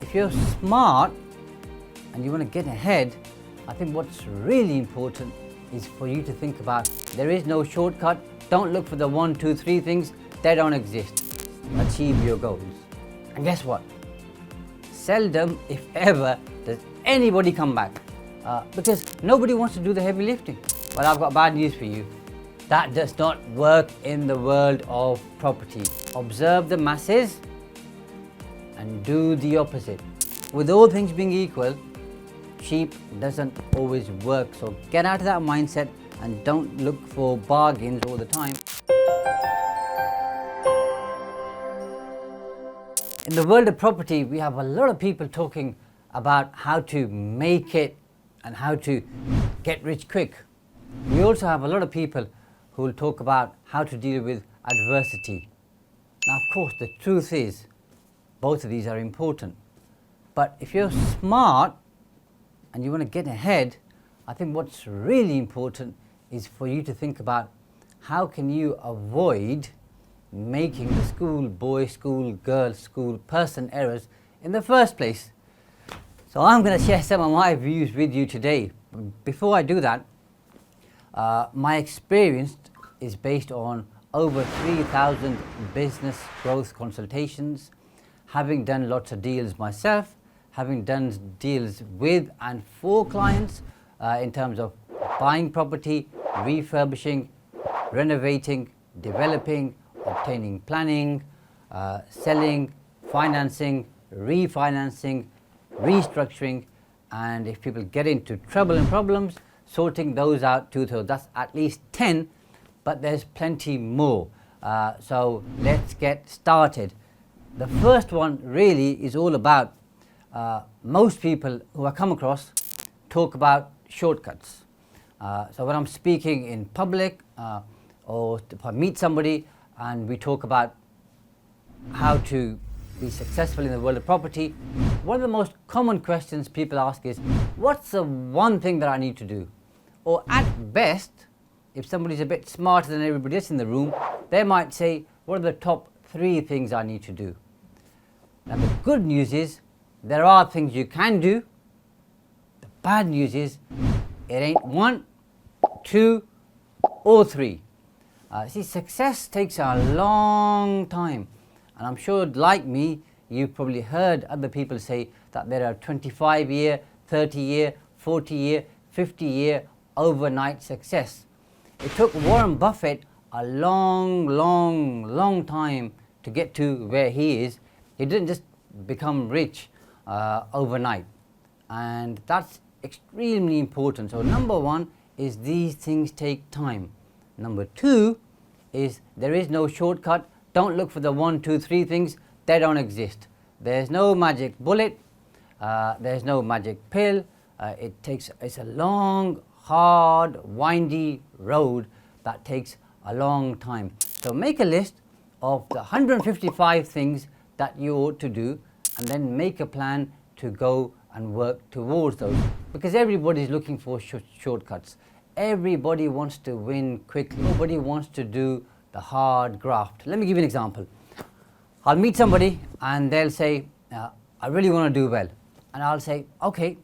if you're smart and you want to get ahead, I think what's really important is for you to think about there is no shortcut. Don't look for the 1, 2, 3 things. They don't exist. Achieve your goals. And guess what? Seldom, if ever, does anybody come back because nobody wants to do the heavy lifting. Well, I've got bad news for you. That does not work in the world of property. Observe the masses and do the opposite. With all things being equal, cheap doesn't always work. So get out of that mindset and don't look for bargains all the time. In the world of property, we have a lot of people talking about how to make it and how to get rich quick. We also have a lot of people who will talk about how to deal with adversity. Now, of course, the truth is both of these are important. But if you're smart and you want to get ahead, I think what's really important is for you to think about how can you avoid making the schoolboy, schoolgirl, school person errors in the first place. So I'm going to share some of my views with you today. Before I do that, my experience is based on over 3,000 business growth consultations, having done lots of deals myself, having done deals with and for clients in terms of buying property, refurbishing, renovating, developing, obtaining planning, selling, financing, refinancing, restructuring, and if people get into trouble and problems, sorting those out too. So that's at least 10, but there's plenty more. So let's get started. The first one really is all about most people who I come across talk about shortcuts. So when I'm speaking in public or if I meet somebody and we talk about how to be successful in the world of property, one of the most common questions people ask is, what's the one thing that I need to do? Or at best, if somebody's a bit smarter than everybody else in the room, they might say, what are the top 3 things I need to do? Now the good news is, there are things you can do. The bad news is, it ain't 1, 2, or 3. See, success takes a long time. And I'm sure, like me, you've probably heard other people say that there are 25-year, 30-year, 40-year, 50-year overnight success. It took Warren Buffett a long time to get to where he is. He didn't just become rich overnight. And that's extremely important. So number 1 is these things take time. Number 2 is there is no shortcut. Don't look for the 1, 2, 3 things. They don't exist. There's no magic bullet. There's no magic pill. It's a long, hard, windy road that takes a long time. So make a list of the 155 things that you ought to do and then make a plan to go and work towards those. Because everybody's looking for shortcuts. Everybody wants to win quickly. Nobody wants to do the hard graft. Let me give you an example. I'll meet somebody and they'll say, I really want to do well. And I'll say, okay,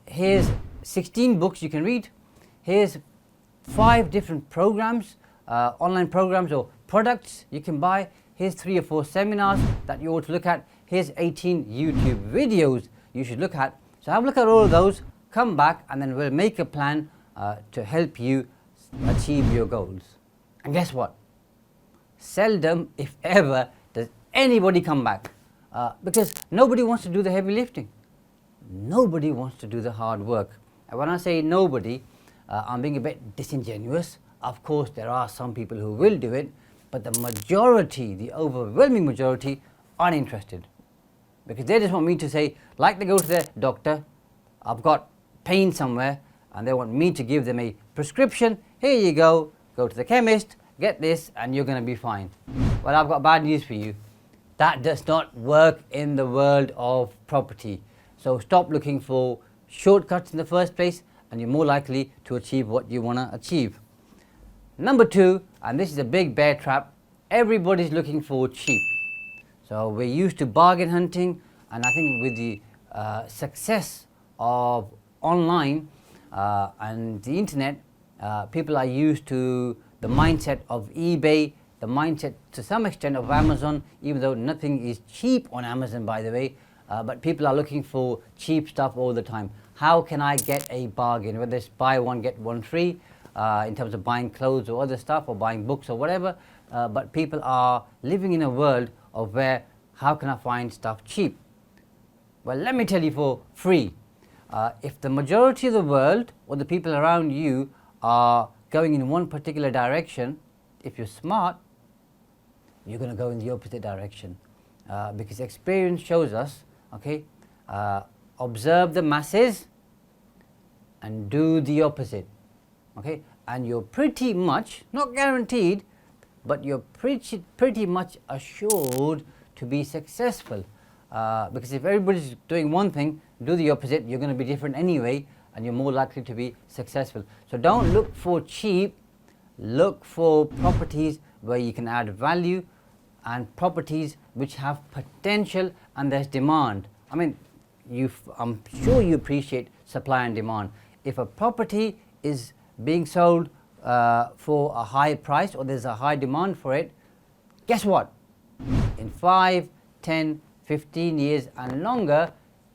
here's 16 books you can read. Here's 5 different programs, online programs or products you can buy. Here's 3 or 4 seminars that you ought to look at. Here's 18 YouTube videos you should look at. So have a look at all of those, come back, and then we'll make a plan to help you achieve your goals. And guess what? Seldom, if ever, does anybody come back because nobody wants to do the heavy lifting. Nobody wants to do the hard work. And when I say nobody, I'm being a bit disingenuous. Of course, there are some people who will do it, but the majority, the overwhelming majority, aren't interested. Because they just want me to say, like they go to their doctor, I've got pain somewhere, and they want me to give them a prescription. Here you go to the chemist, get this, and you're going to be fine. Well, I've got bad news for you. That does not work in the world of property. So stop looking for shortcuts in the first place, and you're more likely to achieve what you want to achieve. Number 2, and this is a big bear trap, everybody's looking for cheap. So we're used to bargain hunting, And I think with the success of online and the internet, people are used to the mindset of eBay, the mindset to some extent of Amazon, even though nothing is cheap on Amazon, by the way. But people are looking for cheap stuff all the time. How can I get a bargain? Whether it's buy one, get one free, in terms of buying clothes or other stuff, or buying books or whatever. But people are living in a world of where, how can I find stuff cheap? Well, let me tell you for free. If the majority of the world or the people around you are going in one particular direction, if you're smart, you're going to go in the opposite direction. Because experience shows us, okay, observe the masses and do the opposite. Okay, and you're pretty much, not guaranteed, but you're pretty much assured to be successful. Because if everybody's doing one thing, do the opposite, you're going to be different anyway, and you're more likely to be successful. So don't look for cheap, look for properties where you can add value, and properties which have potential and there's demand. I mean, I'm sure you appreciate supply and demand. If a property is being sold for a high price, or there's a high demand for it, guess what? In 5, 10, 15 years and longer,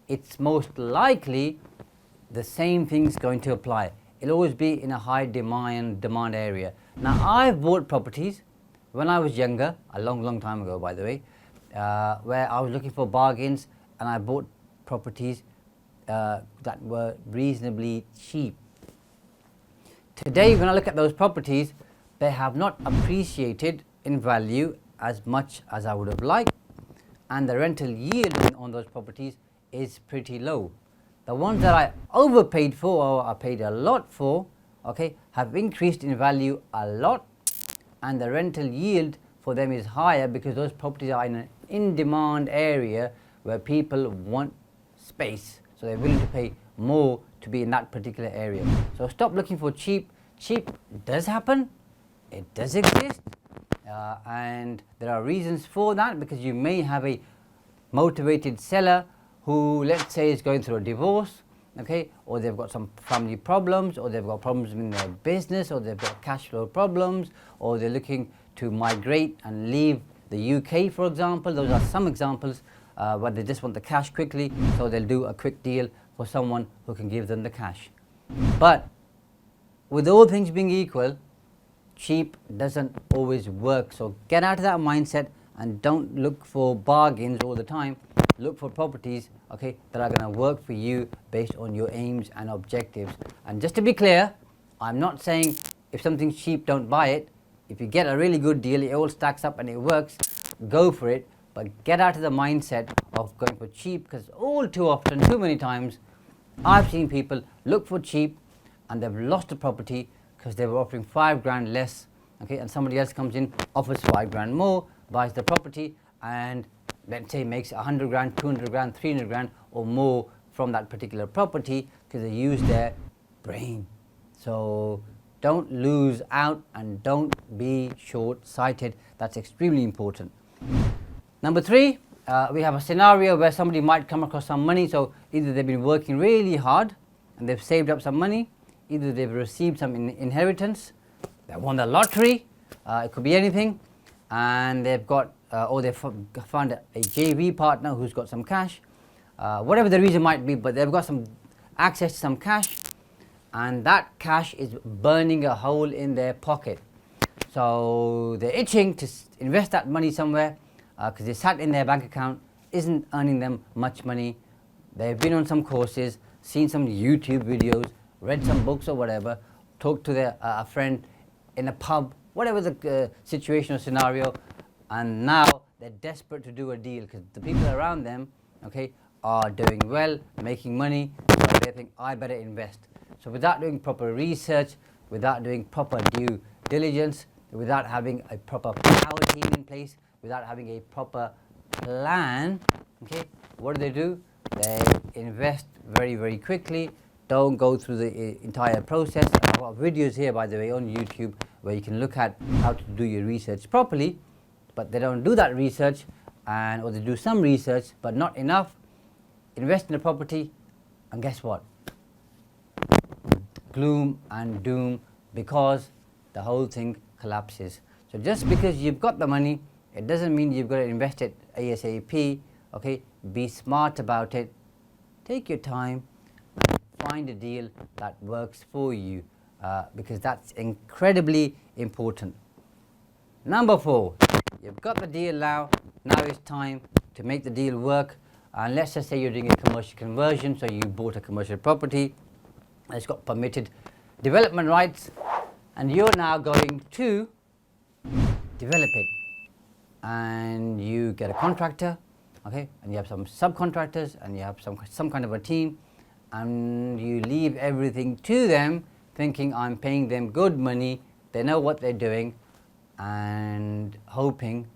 it's most likely the same thing's going to apply. It'll always be in a high demand area. Now, I've bought properties when I was younger, a long time ago, by the way, where I was looking for bargains, and I bought properties that were reasonably cheap. Today, when I look at those properties, they have not appreciated in value as much as I would have liked, and the rental yield on those properties is pretty low. The ones that I overpaid for, or I paid a lot for, okay, have increased in value a lot, and the rental yield for them is higher because those properties are in an in-demand area where people want space, so they're willing to pay more to be in that particular area. So stop looking for cheap. Cheap does happen, it does exist, and there are reasons for that, because you may have a motivated seller who, let's say, is going through a divorce, okay, or they've got some family problems, or they've got problems in their business, or they've got cash flow problems, or they're looking to migrate and leave the UK, for example. Those are some examples where they just want the cash quickly, so they'll do a quick deal for someone who can give them the cash. But with all things being equal, cheap doesn't always work. So get out of that mindset and don't look for bargains all the time. Look for properties, okay, that are going to work for you based on your aims and objectives. And just to be clear, I'm not saying if something's cheap, don't buy it. If you get a really good deal, it all stacks up and it works, go for it. But get out of the mindset of going for cheap, because all too often, too many times, I've seen people look for cheap and they've lost a property because they were offering 5 grand less, okay, and somebody else comes in, offers 5 grand more, buys the property, and let's say makes 100 grand, 200 grand, 300 grand or more from that particular property because they use their brain. So don't lose out and don't be short-sighted. That's extremely important. Number 3, we have a scenario where somebody might come across some money. So either they've been working really hard and they've saved up some money, either they've received some inheritance, they won the lottery, it could be anything, and they've got or they've found a JV partner who's got some cash, whatever the reason might be, but they've got some access to some cash, and that cash is burning a hole in their pocket. So they're itching to invest that money somewhere because it's sat in their bank account, isn't earning them much money. They've been on some courses, seen some YouTube videos, read some books or whatever, talked to their a friend in a pub, whatever the situation or scenario, and now they're desperate to do a deal because the people around them, okay, are doing well, making money, so they think, I better invest. So without doing proper research, without doing proper due diligence, without having a proper power team in place, without having a proper plan, okay, what do? They invest very quickly, don't go through the entire process. I've got videos here, by the way, on YouTube where you can look at how to do your research properly, but they don't do that research, or they do some research but not enough, invest in a property, and guess what? Gloom and doom, because the whole thing collapses. So just because you've got the money, it doesn't mean you've got to invest it ASAP. Okay, be smart about it. Take your time and find a deal that works for you, because that's incredibly important. Number 4, you've got the deal now. Now it's time to make the deal work. And let's just say you're doing a commercial conversion, so you bought a commercial property, it's got permitted development rights, and you're now going to develop it. And you get a contractor, okay, and you have some subcontractors, and you have some kind of a team, and you leave everything to them, thinking I'm paying them good money, they know what they're doing, and hoping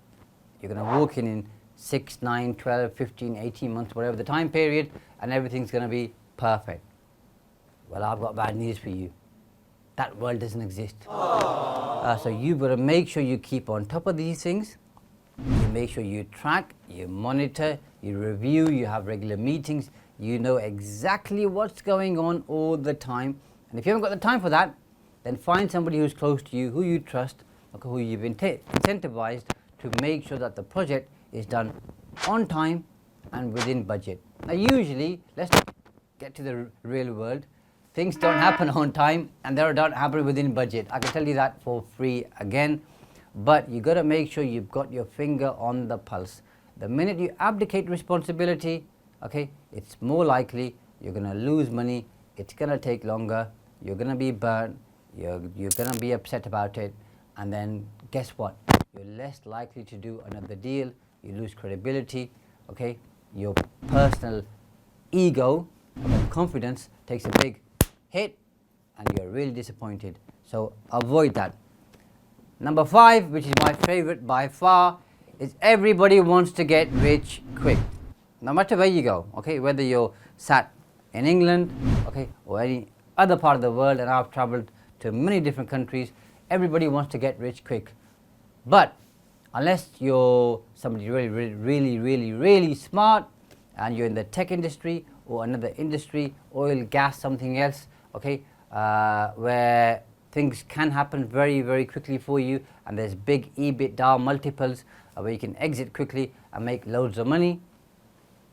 you're going to walk in 6, 9, 12, 15, 18 months, whatever the time period, and everything's going to be perfect. Well, I've got bad news for you. That world doesn't exist. So you've got to make sure you keep on top of these things. You make sure you track, you monitor, you review, you have regular meetings, you know exactly what's going on all the time. And if you haven't got the time for that, then find somebody who's close to you, who you trust, who you've incentivized to make sure that the project is done on time and within budget. Now usually, let's get to the real world, things don't happen on time and they don't happen within budget. I can tell you that for free again, but you got to make sure you've got your finger on the pulse. The minute you abdicate responsibility, okay, it's more likely you're going to lose money, it's going to take longer, you're going to be burnt, you're going to be upset about it, and then guess what? You're less likely to do another deal, you lose credibility, okay, your personal ego and confidence takes a big hit and you're really disappointed. So avoid that. Number 5, which is my favorite by far, is everybody wants to get rich quick. No matter where you go, okay, whether you're sat in England, okay, or any other part of the world, and I've traveled to many different countries, everybody wants to get rich quick. But unless you're somebody really smart and you're in the tech industry or another industry, oil, gas, something else, okay, where things can happen very quickly for you, and there's big EBITDA multiples where you can exit quickly and make loads of money.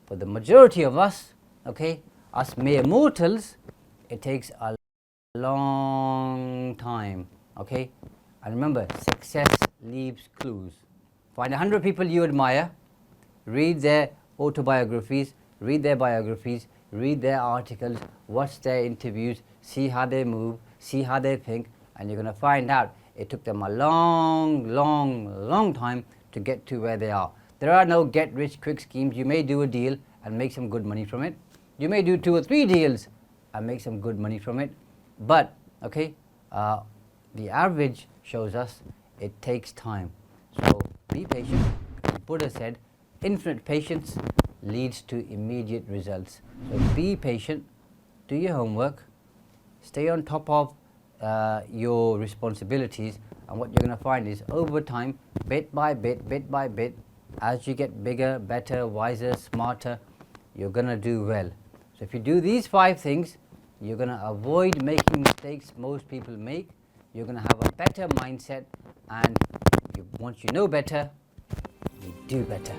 For the majority of us, okay, us mere mortals, it takes a long time, okay? And remember, success leaves clues. Find 100 people you admire, read their autobiographies, read their biographies, read their articles, watch their interviews, see how they move, see how they think, and you're going to find out it took them a long time to get to where they are. There are no get-rich-quick schemes. You may do a deal and make some good money from it. You may do 2 or 3 deals and make some good money from it. But, okay, the average shows us it takes time. So be patient. Buddha said, infinite patience leads to immediate results. So be patient, do your homework, stay on top of your responsibilities, and what you're going to find is over time, bit by bit, as you get bigger, better, wiser, smarter, you're going to do well. So if you do these 5 things, you're going to avoid making mistakes most people make, you're going to have a better mindset, and once you know better, you do better.